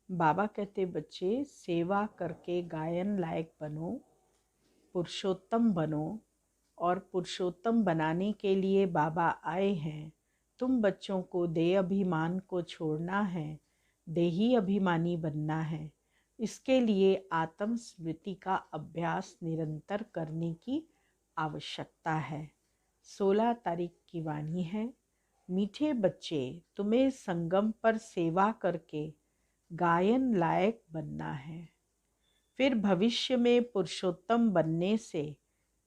बाबा कहते बच्चे सेवा करके गायन लायक बनो, पुरुषोत्तम बनो। और पुरुषोत्तम बनाने के लिए बाबा आए हैं। तुम बच्चों को देह अभिमान को छोड़ना है, देही अभिमानी बनना है। इसके लिए आत्म स्मृति का अभ्यास निरंतर करने की आवश्यकता है। 16 तारीख की वाणी है। मीठे बच्चे, तुम्हें संगम पर सेवा करके गायन लायक बनना है। फिर भविष्य में पुरुषोत्तम बनने से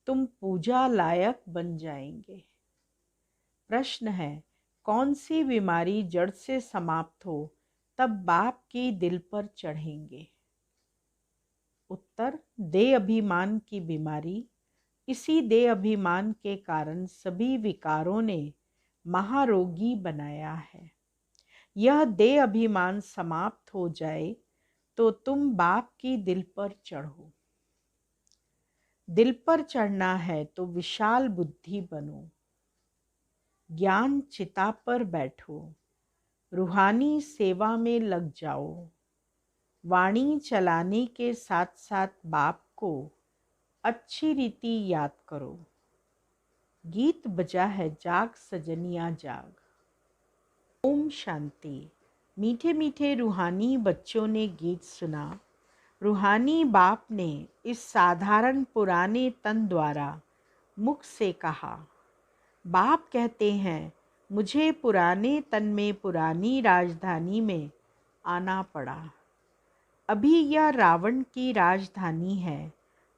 तुम पूजा लायक बन जाएंगे। प्रश्न है, कौन सी बीमारी जड़ से समाप्त हो तब बाप की दिल पर चढ़ेंगे? उत्तर, देह अभिमान की बीमारी। इसी देह अभिमान के कारण सभी विकारों ने महारोगी बनाया है। यह देह अभिमान समाप्त हो जाए तो तुम बाप की दिल पर चढ़ो। दिल पर चढ़ना है तो विशाल बुद्धि बनो, ज्ञान चिता पर बैठो, रूहानी सेवा में लग जाओ। वाणी चलाने के साथ साथ बाप को अच्छी रीति याद करो। गीत बजा है जाग सजनिया जाग। ओम शांति। मीठे मीठे रूहानी बच्चों ने गीत सुना। रूहानी बाप ने इस साधारण पुराने तन द्वारा मुख से कहा। बाप कहते हैं, मुझे पुराने तन में पुरानी राजधानी में आना पड़ा। अभी यह रावण की राजधानी है।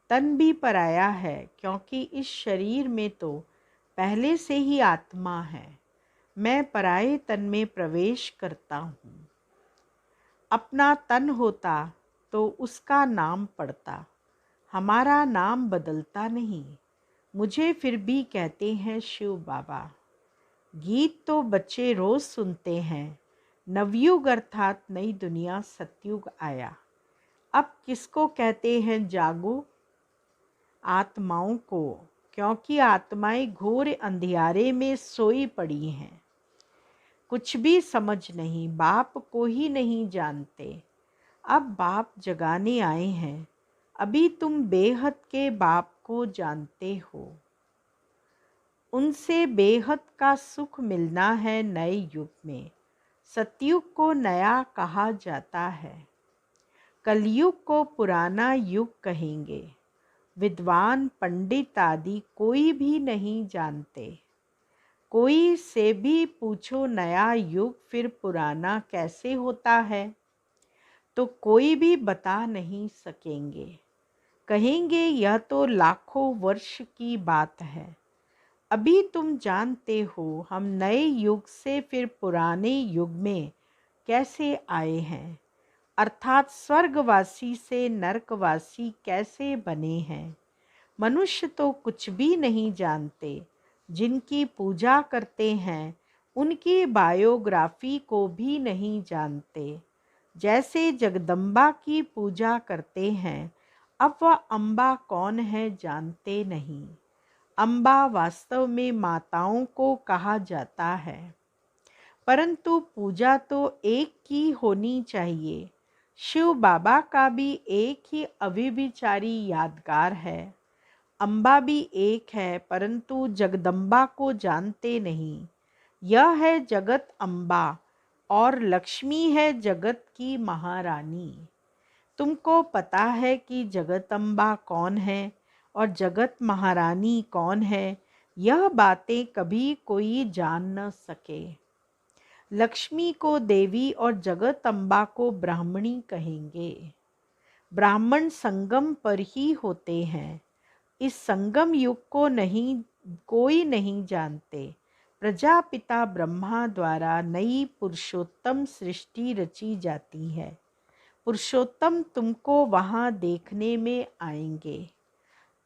तन भी पराया है, क्योंकि इस शरीर में तो पहले से ही आत्मा है। मैं पराये तन में प्रवेश करता हूँ। अपना तन होता तो उसका नाम पड़ता, हमारा नाम बदलता नहीं। मुझे फिर भी कहते हैं शिव बाबा। गीत तो बच्चे रोज सुनते हैं। नवयुग अर्थात नई दुनिया सतयुग आया। अब किसको कहते हैं जागो? आत्माओं को, क्योंकि आत्माएं घोर अंधियारे में सोई पड़ी हैं। कुछ भी समझ नहीं, बाप को ही नहीं जानते। अब बाप जगाने आए हैं। अभी तुम बेहद के बाप को जानते हो। उनसे बेहद का सुख मिलना है नए युग में। सतयुग को नया कहा जाता है। कलयुग को पुराना युग कहेंगे। विद्वान पंडित आदि कोई भी नहीं जानते। कोई से भी पूछो नया युग फिर पुराना कैसे होता है, तो कोई भी बता नहीं सकेंगे। कहेंगे यह तो लाखों वर्ष की बात है। अभी तुम जानते हो हम नए युग से फिर पुराने युग में कैसे आए हैं, अर्थात स्वर्गवासी से नरकवासी कैसे बने हैं। मनुष्य तो कुछ भी नहीं जानते। जिनकी पूजा करते हैं उनकी बायोग्राफी को भी नहीं जानते। जैसे जगदम्बा की पूजा करते हैं, अब वह अम्बा कौन है जानते नहीं। अम्बा वास्तव में माताओं को कहा जाता है, परंतु पूजा तो एक की होनी चाहिए। शिव बाबा का भी एक ही अविविचारी यादगार है। अम्बा भी एक है, परंतु जगदम्बा को जानते नहीं। यह है जगत अम्बा और लक्ष्मी है जगत की महारानी। तुमको पता है कि जगत अम्बा कौन है और जगत महारानी कौन है? यह बातें कभी कोई जान न सके। लक्ष्मी को देवी और जगत अम्बा को ब्राह्मणी कहेंगे। ब्राह्मण संगम पर ही होते हैं। इस संगम युग को कोई नहीं जानते। प्रजापिता ब्रह्मा द्वारा नई पुरुषोत्तम सृष्टि रची जाती है। पुरुषोत्तम तुमको वहां देखने में आएंगे।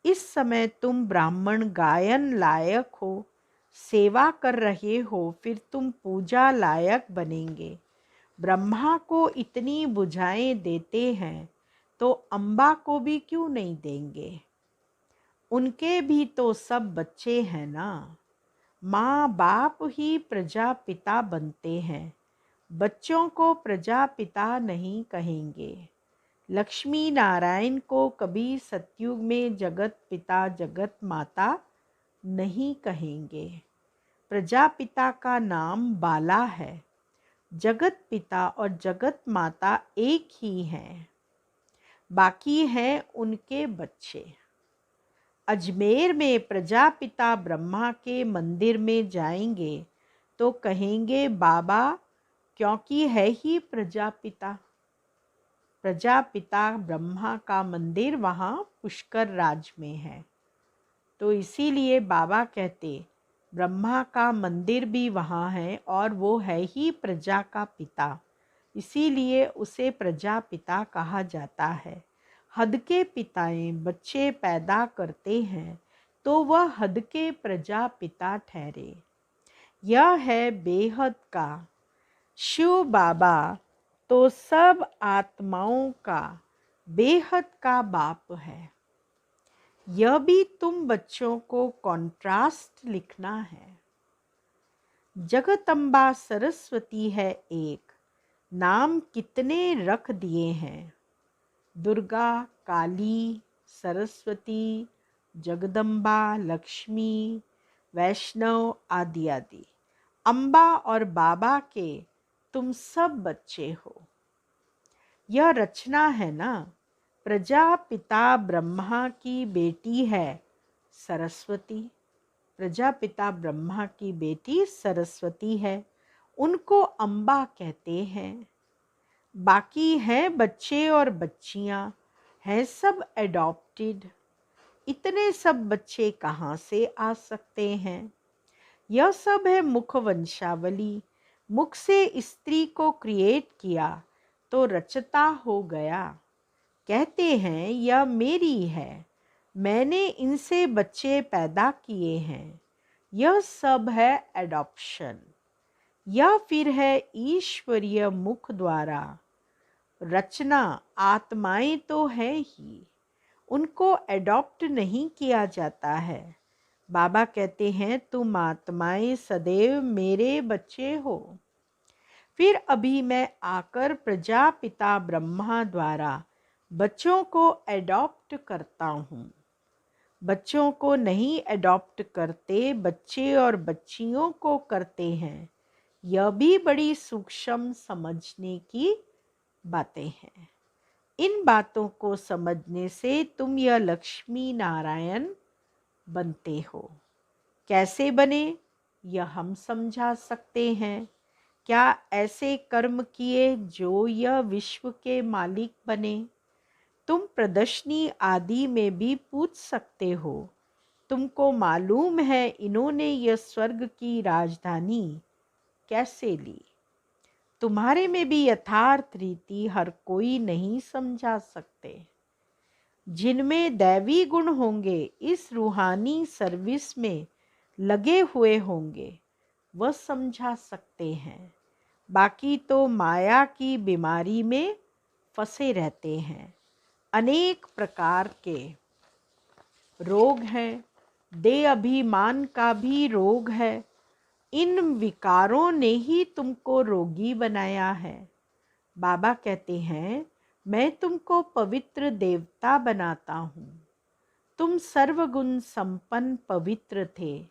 इस समय तुम ब्राह्मण गायन लायक हो, सेवा कर रहे हो, फिर तुम पूजा लायक बनेंगे। ब्रह्मा को इतनी बुझाएं देते हैं तो अम्बा को भी क्यों नहीं देंगे? उनके भी तो सब बच्चे हैं ना। माँ बाप ही प्रजापिता बनते हैं। बच्चों को प्रजापिता नहीं कहेंगे। लक्ष्मी नारायण को कभी सतयुग में जगत पिता जगत माता नहीं कहेंगे। प्रजापिता का नाम बाला है। जगत पिता और जगत माता एक ही हैं, बाकी हैं उनके बच्चे। अजमेर में प्रजापिता ब्रह्मा के मंदिर में जाएंगे तो कहेंगे बाबा, क्योंकि है ही प्रजापिता। प्रजापिता ब्रह्मा का मंदिर वहाँ पुष्कर राज में है, तो इसीलिए बाबा कहते ब्रह्मा का मंदिर भी वहाँ है और वो है ही प्रजा का पिता, इसीलिए उसे प्रजापिता कहा जाता है। हद के पिताएं बच्चे पैदा करते हैं तो वह हद के प्रजापिता ठहरे। यह है बेहद का शिव बाबा, तो सब आत्माओं का बेहद का बाप है। यह भी तुम बच्चों को कॉन्ट्रास्ट लिखना है। जगदम्बा सरस्वती है एक, नाम कितने रख दिए हैं। दुर्गा, काली, सरस्वती, जगदम्बा, लक्ष्मी, वैष्णव आदि आदि। अम्बा और बाबा के तुम सब बच्चे हो। यह रचना है ना। प्रजापिता ब्रह्मा की बेटी है सरस्वती। प्रजापिता ब्रह्मा की बेटी सरस्वती है, उनको अम्बा कहते हैं। बाकी हैं बच्चे और बच्चियां, हैं सब एडॉप्टेड। इतने सब बच्चे कहाँ से आ सकते हैं। यह सब है मुख वंशावली। मुख से स्त्री को क्रिएट किया तो रचता हो गया। कहते हैं यह मेरी है, मैंने इनसे बच्चे पैदा किए हैं। यह सब है एडॉप्शन। यह फिर है ईश्वरीय मुख द्वारा रचना। आत्माएं तो है ही, उनको एडॉप्ट नहीं किया जाता है। बाबा कहते हैं तुम आत्माएं सदैव मेरे बच्चे हो। फिर अभी मैं आकर प्रजापिता ब्रह्मा द्वारा बच्चों को एडॉप्ट करता हूँ। बच्चों को नहीं एडॉप्ट करते, बच्चे और बच्चियों को करते हैं। यह भी बड़ी सूक्ष्म समझने की बातें हैं। इन बातों को समझने से तुम यह लक्ष्मी नारायण बनते हो। कैसे बने यह हम समझा सकते हैं। क्या ऐसे कर्म किए जो यह विश्व के मालिक बने। तुम प्रदर्शनी आदि में भी पूछ सकते हो। तुमको मालूम है इन्होंने यह स्वर्ग की राजधानी कैसे ली। तुम्हारे में भी यथार्थ रीति हर कोई नहीं समझा सकते। जिनमें दैवी गुण होंगे, इस रूहानी सर्विस में लगे हुए होंगे, वह समझा सकते हैं। बाकी तो माया की बीमारी में फंसे रहते हैं। अनेक प्रकार के रोग हैं। देह अभिमान का भी रोग है। इन विकारों ने ही तुमको रोगी बनाया है। बाबा कहते हैं मैं तुमको पवित्र देवता बनाता हूँ। तुम सर्वगुण संपन्न पवित्र थे,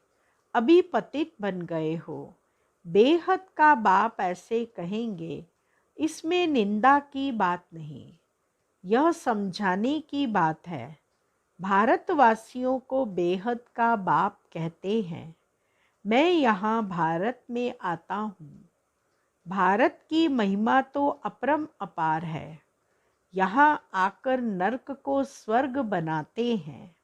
अभी पतित बन गए हो। बेहद का बाप ऐसे कहेंगे, इसमें निंदा की बात नहीं, यह समझाने की बात है। भारतवासियों को बेहद का बाप कहते हैं। मैं यहाँ भारत में आता हूँ। भारत की महिमा तो अपरम अपार है। यहाँ आकर नरक को स्वर्ग बनाते हैं।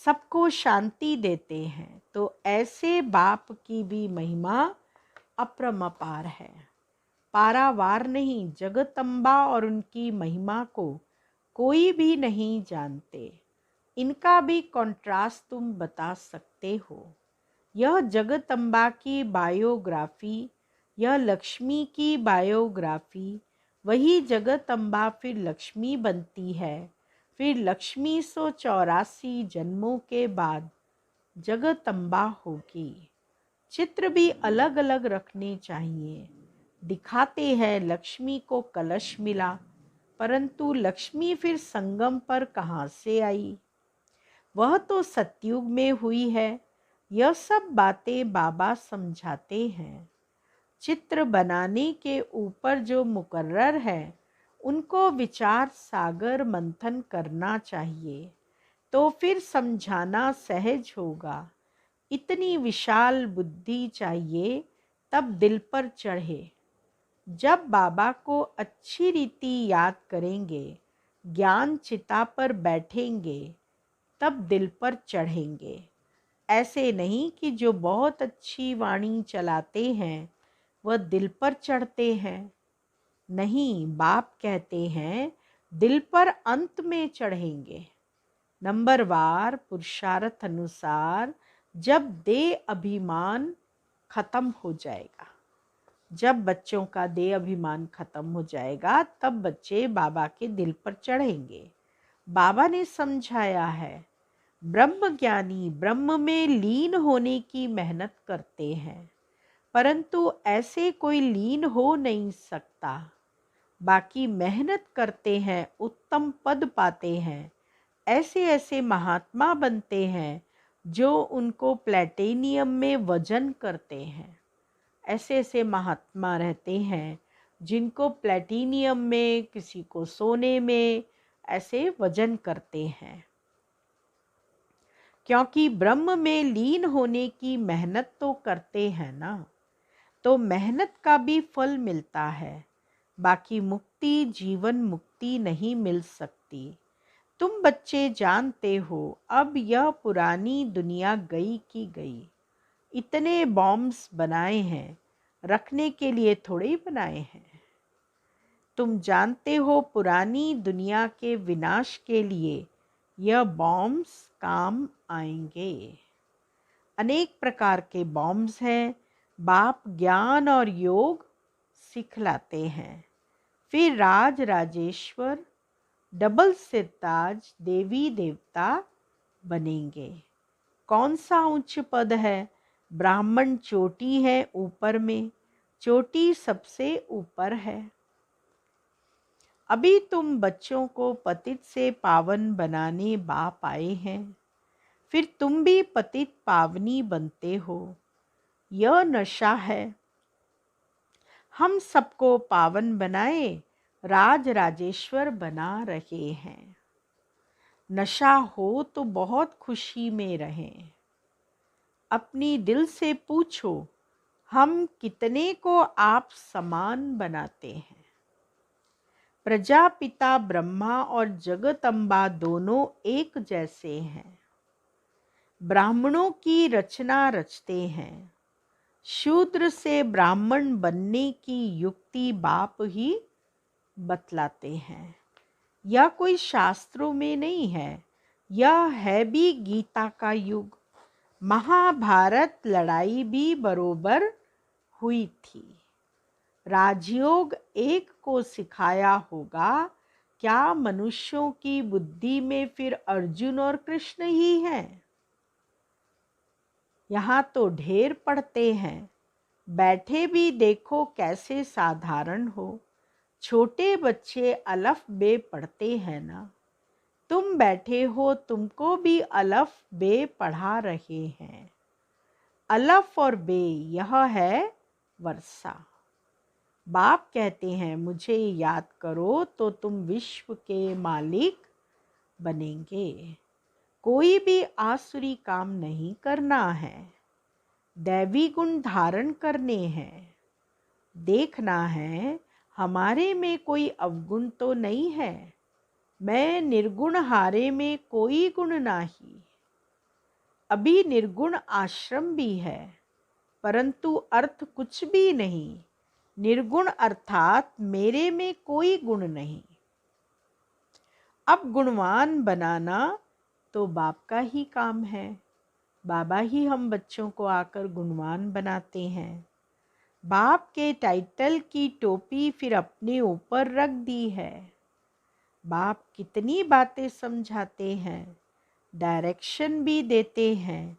सबको शांति देते हैं। तो ऐसे बाप की भी महिमा अपरमपार है, पारावार नहीं। जगदम्बा और उनकी महिमा को कोई भी नहीं जानते। इनका भी कॉन्ट्रास्ट तुम बता सकते हो। यह जगदम्बा की बायोग्राफी, यह लक्ष्मी की बायोग्राफी। वही जगदम्बा फिर लक्ष्मी बनती है। फिर लक्ष्मी 184 जन्मों के बाद जगदम्बा होगी। चित्र भी अलग अलग रखने चाहिए। दिखाते हैं लक्ष्मी को कलश मिला, परंतु लक्ष्मी फिर संगम पर कहाँ से आई? वह तो सतयुग में हुई है। यह सब बातें बाबा समझाते हैं। चित्र बनाने के ऊपर जो मुकर्रर है, उनको विचार सागर मंथन करना चाहिए, तो फिर समझाना सहज होगा। इतनी विशाल बुद्धि चाहिए, तब दिल पर चढ़े। जब बाबा को अच्छी रीति याद करेंगे, ज्ञान चिता पर बैठेंगे, तब दिल पर चढ़ेंगे। ऐसे नहीं कि जो बहुत अच्छी वाणी चलाते हैं वह दिल पर चढ़ते हैं। नहीं, बाप कहते हैं दिल पर अंत में चढ़ेंगे। नंबरवार पुरुषार्थ अनुसार जब देह अभिमान खत्म हो जाएगा, जब बच्चों का देह अभिमान खत्म हो जाएगा, तब बच्चे बाबा के दिल पर चढ़ेंगे। बाबा ने समझाया है, ब्रह्म ज्ञानी ब्रह्म में लीन होने की मेहनत करते हैं, परंतु ऐसे कोई लीन हो नहीं सकता। बाकी मेहनत करते हैं, उत्तम पद पाते हैं। ऐसे ऐसे महात्मा बनते हैं जो उनको प्लेटिनियम में वजन करते हैं। ऐसे ऐसे महात्मा रहते हैं जिनको प्लेटिनियम में, किसी को सोने में ऐसे वजन करते हैं। क्योंकि ब्रह्म में लीन होने की मेहनत तो करते हैं ना, तो मेहनत का भी फल मिलता है। बाकी मुक्ति, जीवन मुक्ति नहीं मिल सकती। तुम बच्चे जानते हो, अब यह पुरानी दुनिया गई की गई। इतने बॉम्ब्स बनाए हैं, रखने के लिए थोड़े ही बनाए हैं। तुम जानते हो पुरानी दुनिया के विनाश के लिए यह बॉम्ब्स काम आएंगे। अनेक प्रकार के बॉम्ब्स हैं। बाप ज्ञान और योग सिखलाते हैं। फिर राज राजेश्वर, डबल सिरताज, देवी देवता बनेंगे। कौन सा उच्च पद है? ब्राह्मण चोटी है ऊपर में, चोटी सबसे ऊपर है। अभी तुम बच्चों को पतित से पावन बनाने बाप आए हैं, फिर तुम भी पतित पावनी बनते हो। यह नशा है। हम सबको पावन बनाए, राज राजेश्वर बना रहे हैं। नशा हो तो बहुत खुशी में रहें। अपनी दिल से पूछो, हम कितने को आप समान बनाते हैं? प्रजापिता ब्रह्मा और जगदम्बा दोनों एक जैसे हैं। ब्राह्मणों की रचना रचते हैं। शूद्र से ब्राह्मण बनने की युक्ति बाप ही बतलाते हैं। यह कोई शास्त्रों में नहीं है, यह है भी गीता का युग। महाभारत लड़ाई भी बरोबर हुई थी। राजयोग एक को सिखाया होगा। क्या मनुष्यों की बुद्धि में फिर अर्जुन और कृष्ण ही हैं? यहाँ तो ढेर पढ़ते हैं। बैठे भी देखो कैसे साधारण हो। छोटे बच्चे अलफ बे पढ़ते हैं ना। तुम बैठे हो, तुमको भी अलफ बे पढ़ा रहे हैं। अलफ और बे, यह है वर्षा। बाप कहते हैं, मुझे याद करो तो तुम विश्व के मालिक बनेंगे। कोई भी आसुरी काम नहीं करना है, दैवी गुण धारण करने हैं। देखना है हमारे में कोई अवगुण तो नहीं है। मैं निर्गुण हारे में कोई गुण नाही। अभी निर्गुण आश्रम भी है, परंतु अर्थ कुछ भी नहीं। निर्गुण अर्थात मेरे में कोई गुण नहीं। अब गुणवान बनाना तो बाप का ही काम है। बाबा ही हम बच्चों को आकर गुणवान बनाते हैं। बाप के टाइटल की टोपी फिर अपने ऊपर रख दी है। बाप कितनी बातें समझाते हैं, डायरेक्शन भी देते हैं।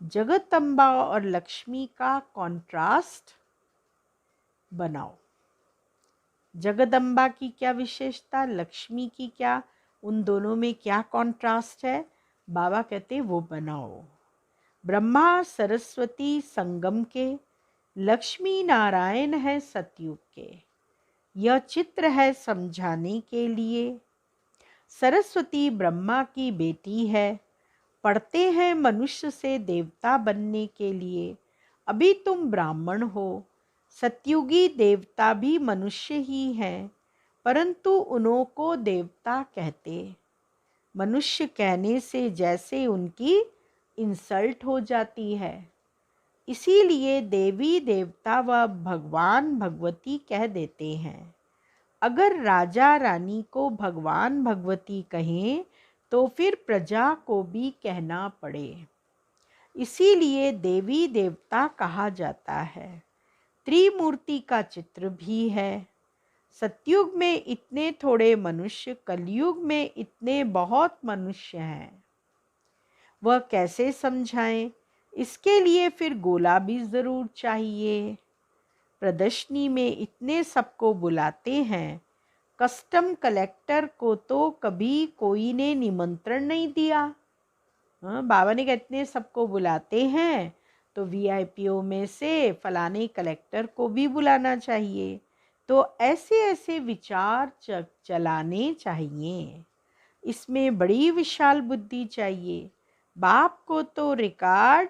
जगदम्बा और लक्ष्मी का कॉन्ट्रास्ट बनाओ। जगदम्बा की क्या विशेषता, लक्ष्मी की क्या, उन दोनों में क्या कॉन्ट्रास्ट है, बाबा कहते वो बनाओ। ब्रह्मा सरस्वती संगम के, लक्ष्मी नारायण है सतयुग के। यह चित्र है समझाने के लिए। सरस्वती ब्रह्मा की बेटी है, पढ़ते हैं मनुष्य से देवता बनने के लिए। अभी तुम ब्राह्मण हो। सतयुगी देवता भी मनुष्य ही हैं, परंतु उन्हों को देवता कहते। मनुष्य कहने से जैसे उनकी इंसल्ट हो जाती है, इसीलिए देवी देवता व भगवान भगवती कह देते हैं। अगर राजा रानी को भगवान भगवती कहें तो फिर प्रजा को भी कहना पड़े, इसीलिए देवी देवता कहा जाता है। त्रिमूर्ति का चित्र भी है। सतयुग में इतने थोड़े मनुष्य, कलयुग में इतने बहुत मनुष्य हैं। वह कैसे समझाएं? इसके लिए फिर गोला भी जरूर चाहिए। प्रदर्शनी में इतने सबको बुलाते हैं, कस्टम कलेक्टर को तो कभी कोई ने निमंत्रण नहीं दिया। बाबा ने कहा इतने सबको बुलाते हैं तो वीआईपीओ में से फलाने कलेक्टर को भी बुलाना चाहिए। तो ऐसे ऐसे विचार चलाने चाहिए। इसमें बड़ी विशाल बुद्धि चाहिए। बाप को तो रिकॉर्ड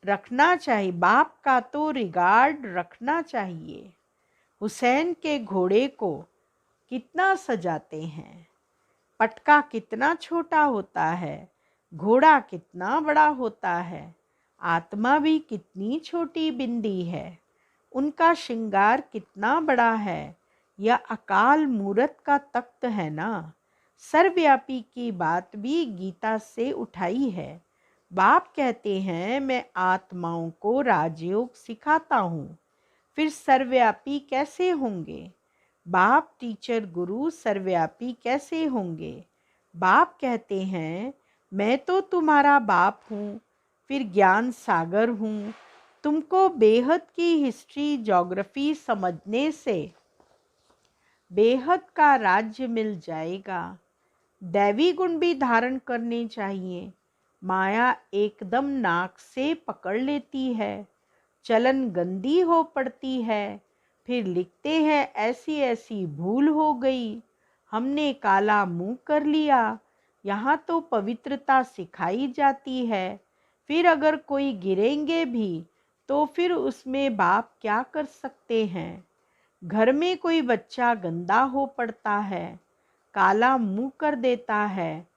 रखना चाहिए, बाप का तो रिगार्ड रखना चाहिए। हुसैन के घोड़े को कितना सजाते हैं, पटका कितना छोटा होता है, घोड़ा कितना बड़ा होता है, आत्मा भी कितनी छोटी बिंदी है, उनका श्रृंगार कितना बड़ा है। यह अकाल मूरत का तख्त है ना। सर्वव्यापी की बात भी गीता से उठाई है। बाप कहते हैं मैं आत्माओं को राजयोग सिखाता हूँ, फिर सर्वव्यापी कैसे होंगे? बाप टीचर गुरु सर्वव्यापी कैसे होंगे? बाप कहते हैं मैं तो तुम्हारा बाप हूँ, फिर ज्ञान सागर हूँ। तुमको बेहद की हिस्ट्री ज्योग्राफी समझने से बेहद का राज्य मिल जाएगा। दैवी गुण भी धारण करने चाहिए। माया एकदम नाक से पकड़ लेती है, चलन गंदी हो पड़ती है, फिर लिखते हैं ऐसी ऐसी भूल हो गई, हमने काला मुंह कर लिया। यहाँ तो पवित्रता सिखाई जाती है। फिर अगर कोई गिरेंगे भी तो फिर उसमें बाप क्या कर सकते हैं? घर में कोई बच्चा गंदा हो पड़ता है, काला मुंह कर देता है,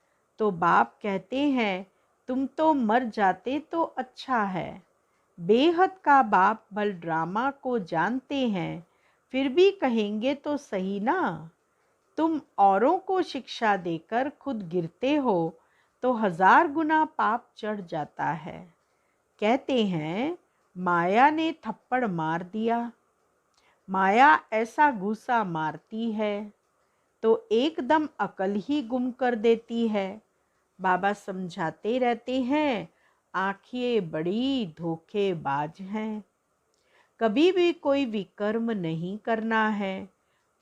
तो बाप कहते हैं तुम तो मर जाते तो अच्छा है। बेहद का बाप बलरामा को जानते हैं, फिर भी कहेंगे तो सही ना। तुम औरों को शिक्षा देकर खुद गिरते हो तो 1000 गुना पाप चढ़ जाता है। कहते हैं माया ने थप्पड़ मार दिया। माया ऐसा घूसा मारती है तो एकदम अकल ही गुम कर देती है। बाबा समझाते रहते हैं आंखें बड़ी धोखेबाज हैं। कभी भी कोई विकर्म नहीं करना है।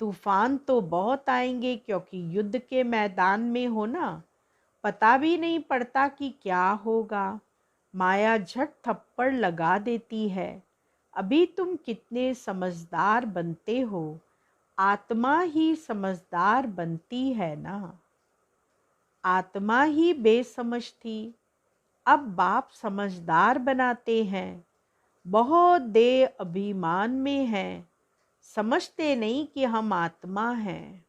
तूफान तो बहुत आएंगे, क्योंकि युद्ध के मैदान में हो ना, पता भी नहीं पड़ता कि क्या होगा। माया झट थप्पड़ लगा देती है। अभी तुम कितने समझदार बनते हो, आत्मा ही समझदार बनती है ना। आत्मा ही बेसमझ थी, अब बाप समझदार बनाते हैं। बहुत देह अभिमान में है, समझते नहीं कि हम आत्मा हैं।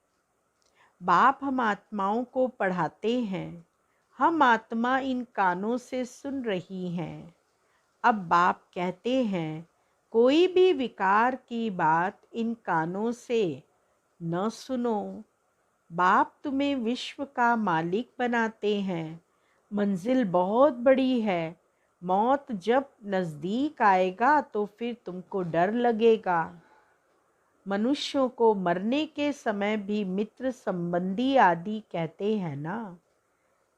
बाप हम आत्माओं को पढ़ाते हैं, हम आत्मा इन कानों से सुन रही हैं। अब बाप कहते हैं कोई भी विकार की बात इन कानों से न सुनो। बाप तुम्हें विश्व का मालिक बनाते हैं। मंजिल बहुत बड़ी है। मौत जब नज़दीक आएगा तो फिर तुमको डर लगेगा। मनुष्यों को मरने के समय भी मित्र संबंधी आदि कहते हैं ना।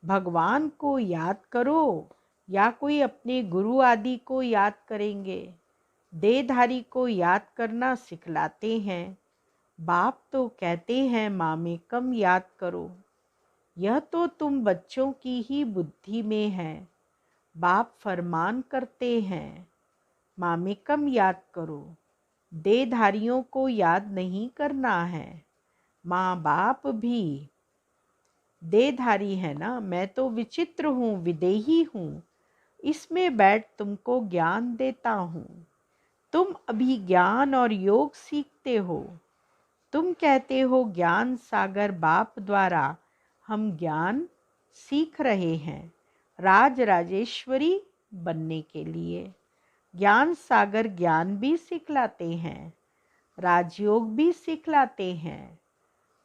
भगवान को याद करो, या कोई अपने गुरु आदि को याद करेंगे। देहधारी को याद करना सिखलाते हैं। बाप तो कहते हैं मामेकम याद करो। यह तो तुम बच्चों की ही बुद्धि में है। बाप फरमान करते हैं मामेकम याद करो। देहधारियों को याद नहीं करना है। माँ बाप भी देहधारी है ना। मैं तो विचित्र हूँ, विदेही हूँ। इसमें बैठ तुमको ज्ञान देता हूँ। तुम अभी ज्ञान और योग सीखते हो। तुम कहते हो ज्ञान सागर बाप द्वारा हम ज्ञान सीख रहे हैं राज राजेश्वरी बनने के लिए। ज्ञान सागर ज्ञान भी सिखलाते हैं, राजयोग भी सिखलाते हैं।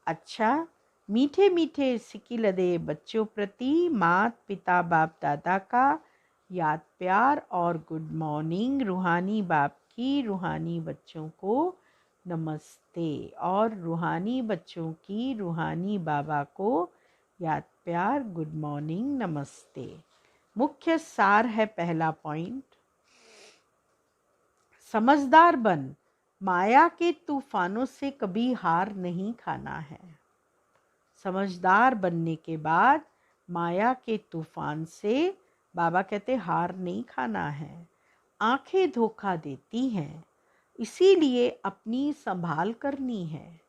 अच्छा, मीठे मीठे सिकिलदे बच्चों प्रति मात पिता बाप दादा का याद प्यार और गुड मॉर्निंग। रूहानी बाप की रूहानी बच्चों को नमस्ते और रूहानी बच्चों की रूहानी बाबा को याद प्यार गुड मॉर्निंग नमस्ते। मुख्य सार है पहला पॉइंट, समझदार बन। माया के तूफानों से कभी हार नहीं खाना है। समझदार बनने के बाद माया के तूफान से बाबा कहते हार नहीं खाना है। आंखें धोखा देती हैं, इसीलिए अपनी संभाल करनी है।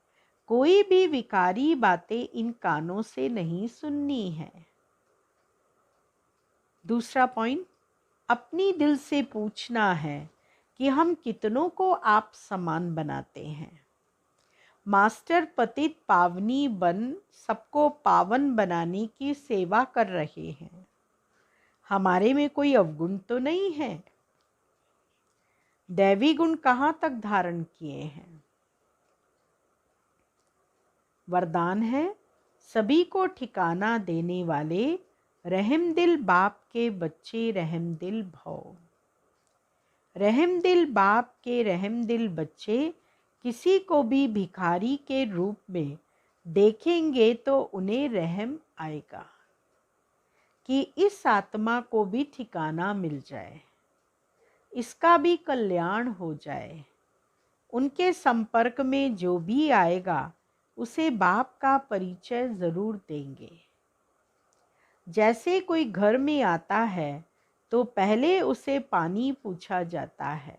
कोई भी विकारी बातें इन कानों से नहीं सुननी है। दूसरा पॉइंट, अपनी दिल से पूछना है कि हम कितनों को आप समान बनाते हैं। मास्टर पतित पावनी बन सबको पावन बनाने की सेवा कर रहे हैं। हमारे में कोई अवगुण तो नहीं है। दैवी गुण कहाँ तक धारण किए हैं। वरदान है सभी को ठिकाना देने वाले रहमदिल बाप के बच्चे रहमदिल भव। रहमदिल बाप के रहमदिल बच्चे किसी को भी भिखारी के रूप में देखेंगे तो उन्हें रहम आएगा कि इस आत्मा को भी ठिकाना मिल जाए, इसका भी कल्याण हो जाए। उनके संपर्क में जो भी आएगा उसे बाप का परिचय जरूर देंगे। जैसे कोई घर में आता है तो पहले उसे पानी पूछा जाता है,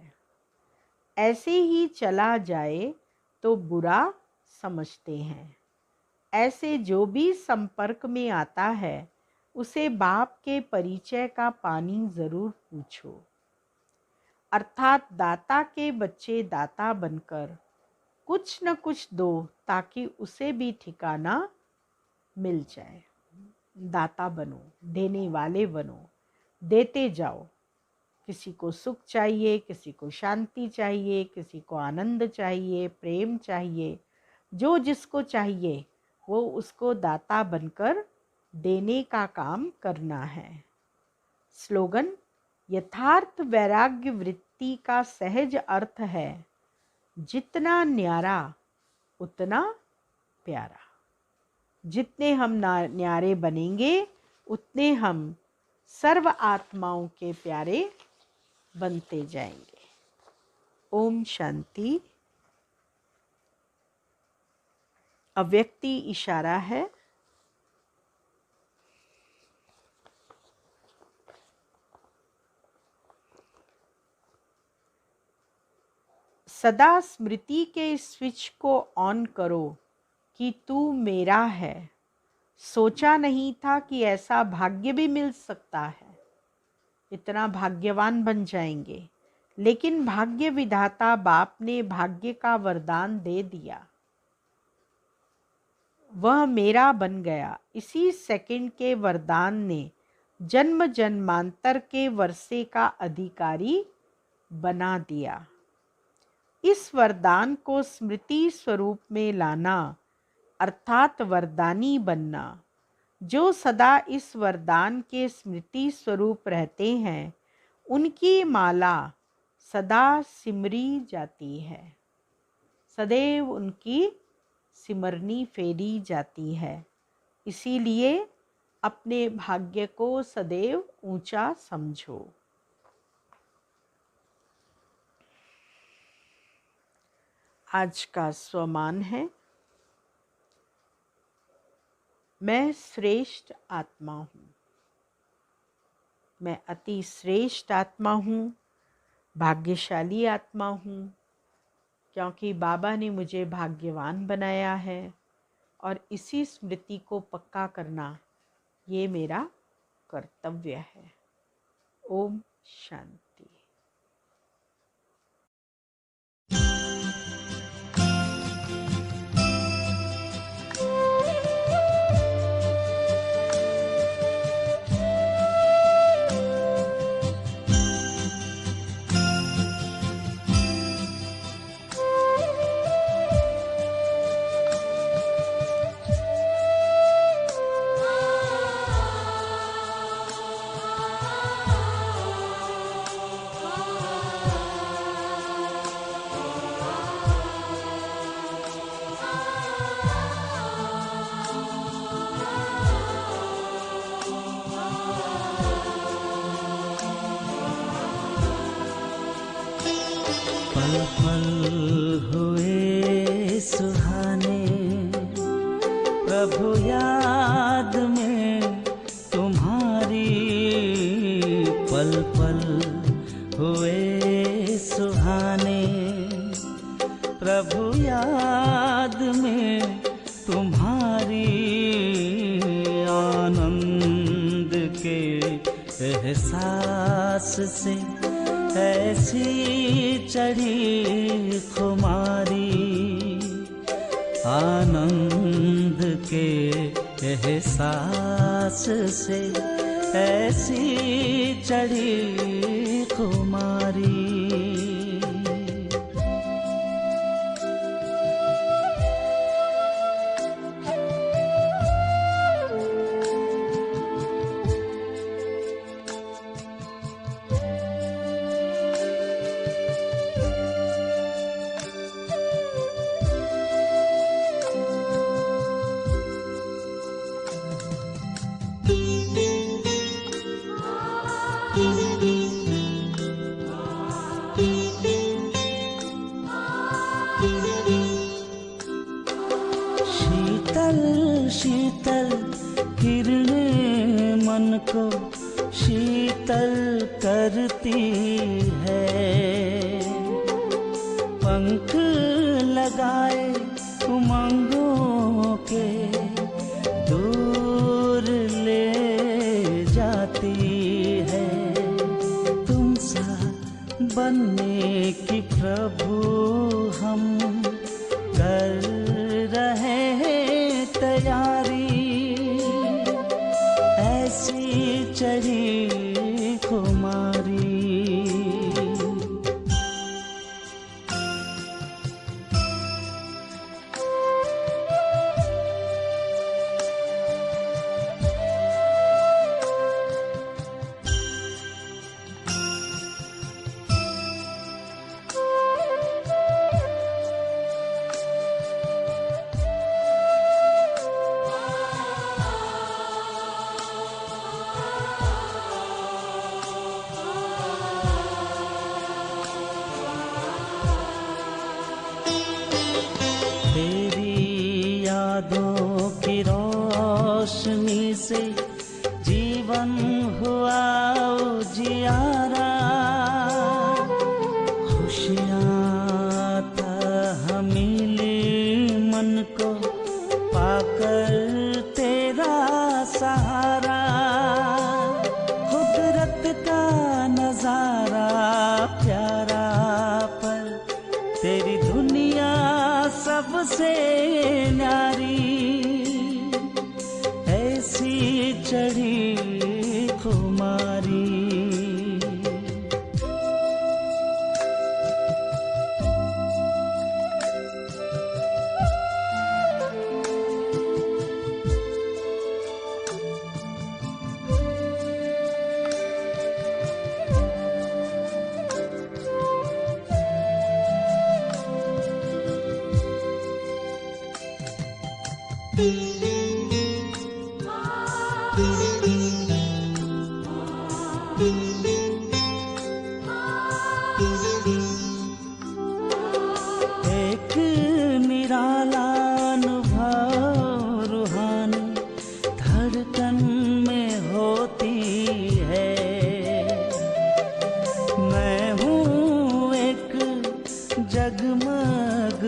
ऐसे ही चला जाए तो बुरा समझते हैं। ऐसे जो भी संपर्क में आता है उसे बाप के परिचय का पानी जरूर पूछो। अर्थात दाता के बच्चे दाता बनकर कुछ न कुछ दो ताकि उसे भी ठिकाना मिल जाए। दाता बनो, देने वाले बनो, देते जाओ। किसी को सुख चाहिए, किसी को शांति चाहिए, किसी को आनंद चाहिए, प्रेम चाहिए, जो जिसको चाहिए वो उसको दाता बनकर देने का काम करना है। स्लोगन, यथार्थ वैराग्य वृत्ति का सहज अर्थ है जितना न्यारा उतना प्यारा। जितने हम न्यारे बनेंगे उतने हम सर्व आत्माओं के प्यारे बनते जाएंगे। ओम शांति। अव्यक्ति इशारा है। सदा स्मृति के स्विच को ऑन करो कि तू मेरा है। सोचा नहीं था कि ऐसा भाग्य भी मिल सकता है। इतना भाग्यवान बन जाएंगे, लेकिन भाग्य विधाता बाप ने भाग्य का वरदान दे दिया। वह मेरा बन गया। इसी सेकंड के वरदान ने जन्म जन्मांतर के वर्षे का अधिकारी बना दिया। इस वरदान को स्मृति स्वरूप में लाना अर्थात वरदानी बनना। जो सदा इस वरदान के स्मृति स्वरूप रहते हैं उनकी माला सदा सिमरी जाती है, सदैव उनकी सिमरनी फेरी जाती है। इसीलिए अपने भाग्य को सदैव ऊंचा समझो। आज का स्वमान है, मैं श्रेष्ठ आत्मा हूँ। मैं अति श्रेष्ठ आत्मा हूँ, भाग्यशाली आत्मा हूँ, क्योंकि बाबा ने मुझे भाग्यवान बनाया है और इसी स्मृति को पक्का करना ये मेरा कर्तव्य है। ओम शांति। पल पल हुए सुहाने, प्रभु याद में तुम्हारी। पल पल हुए सुहाने, प्रभु याद में तुम्हारी। आनंद के एहसास से ऐसी चढ़ी खुमारी। आनंद के एहसास से ऐसी चढ़ी खुमारी। शीतल शीतल किरणें मन को शीतल करती है। पंख लगाए उमंगों के दूर ले जाती है। तुम सा बनने की प्रभु हम कर रहे हैं तैयारी। ऐसी चढ़ी खुमारी। तेरी यादों की रोशनी से जीवन हुआ उजियारा। खुशियाँ था मिली मन को पाकर तेरा सहारा। कुदरत का नजारा प्यारा, पर तेरी दुनिया सबसे न्यारी। ऐसी चढ़ी खुमारी।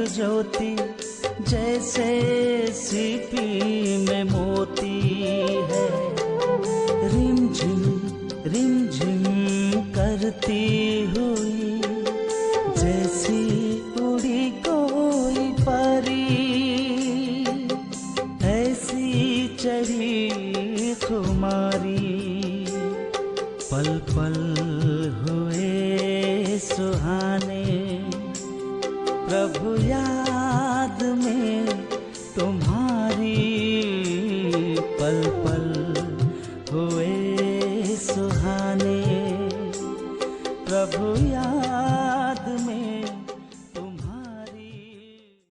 ज्योति जैसे सीपी में मोती है। रिम झिम करती हुई जैसी उड़ी कोई परी, ऐसी चढ़ी खुमारी। पल पल हुए सुहाने, प्रभु याद में तुम्हारी। पल पल हुए सुहाने, प्रभु याद